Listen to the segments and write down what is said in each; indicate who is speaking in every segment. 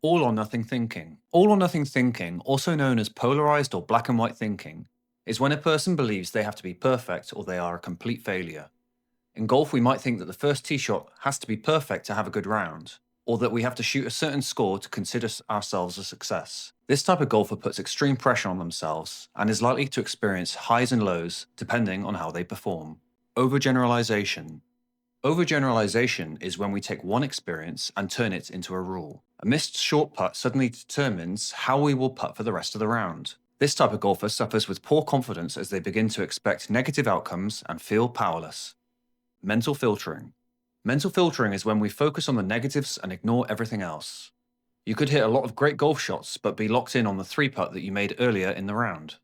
Speaker 1: All or nothing thinking. All or nothing thinking, also known as polarized or black and white thinking, is when a person believes they have to be perfect or they are a complete failure. In golf, we might think that the first tee shot has to be perfect to have a good round, or that we have to shoot a certain score to consider ourselves a success. This type of golfer puts extreme pressure on themselves and is likely to experience highs and lows depending on how they perform. Overgeneralization. Overgeneralization is when we take one experience and turn it into a rule. A missed short putt suddenly determines how we will putt for the rest of the round. This type of golfer suffers with poor confidence as they begin to expect negative outcomes and feel powerless. Mental filtering. Mental filtering is when we focus on the negatives and ignore everything else. You could hit a lot of great golf shots but be locked in on the 3-putt that you made earlier in the round.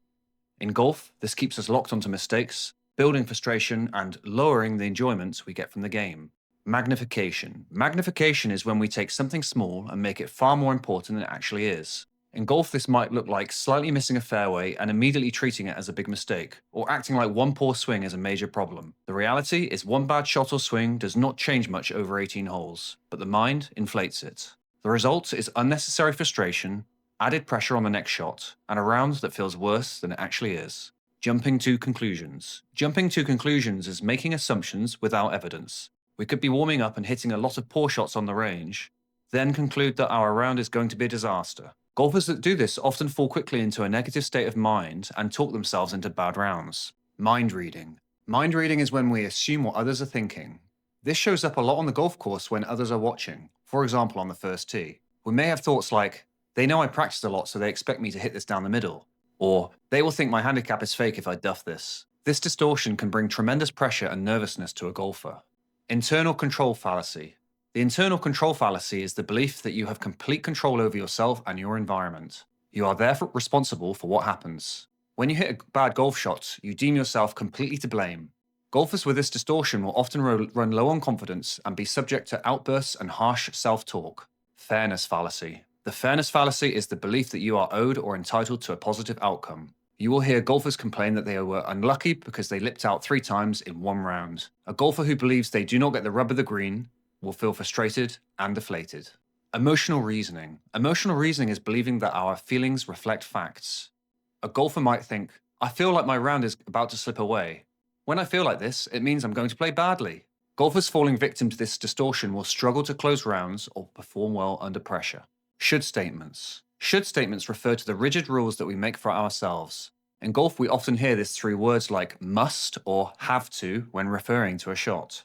Speaker 1: In golf, this keeps us locked onto mistakes, building frustration and lowering the enjoyment we get from the game. Magnification. Magnification is when we take something small and make it far more important than it actually is. In golf, this might look like slightly missing a fairway and immediately treating it as a big mistake, or acting like one poor swing is a major problem. The reality is one bad shot or swing does not change much over 18 holes, but the mind inflates it. The result is unnecessary frustration, added pressure on the next shot, and a round that feels worse than it actually is. Jumping to conclusions. Jumping to conclusions is making assumptions without evidence. We could be warming up and hitting a lot of poor shots on the range, then conclude that our round is going to be a disaster. Golfers that do this often fall quickly into a negative state of mind and talk themselves into bad rounds. Mind reading. Mind reading is when we assume what others are thinking. This shows up a lot on the golf course when others are watching, for example on the first tee. We may have thoughts like, they know I practiced a lot so they expect me to hit this down the middle. Or, they will think my handicap is fake if I duff this. This distortion can bring tremendous pressure and nervousness to a golfer. Internal control fallacy. The internal control fallacy is the belief that you have complete control over yourself and your environment. You are therefore responsible for what happens. When you hit a bad golf shot, you deem yourself completely to blame. Golfers with this distortion will often run low on confidence and be subject to outbursts and harsh self-talk. Fairness fallacy. The fairness fallacy is the belief that you are owed or entitled to a positive outcome. You will hear golfers complain that they were unlucky because they lipped out 3 times in one round. A golfer who believes they do not get the rub of the green will feel frustrated and deflated. Emotional reasoning. Emotional reasoning is believing that our feelings reflect facts. A golfer might think, I feel like my round is about to slip away. When I feel like this, it means I'm going to play badly. Golfers falling victim to this distortion will struggle to close rounds or perform well under pressure. Should statements. Should statements refer to the rigid rules that we make for ourselves. In golf, we often hear this through words like must or have to when referring to a shot.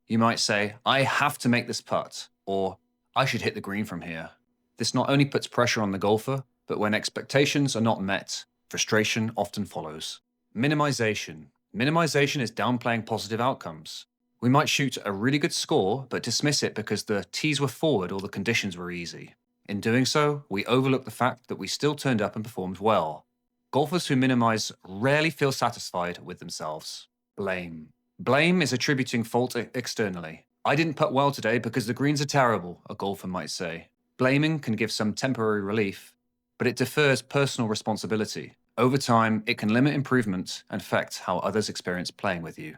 Speaker 1: You might say, I have to make this putt, or I should hit the green from here. This not only puts pressure on the golfer, but when expectations are not met, frustration often follows. Minimization. Minimization is downplaying positive outcomes. We might shoot a really good score, but dismiss it because the tees were forward or the conditions were easy. In doing so, we overlook the fact that we still turned up and performed well. Golfers who minimize rarely feel satisfied with themselves. Blame. Blame is attributing fault externally. I didn't putt well today because the greens are terrible, a golfer might say. Blaming can give some temporary relief, but it defers personal responsibility. Over time, it can limit improvement and affect how others experience playing with you.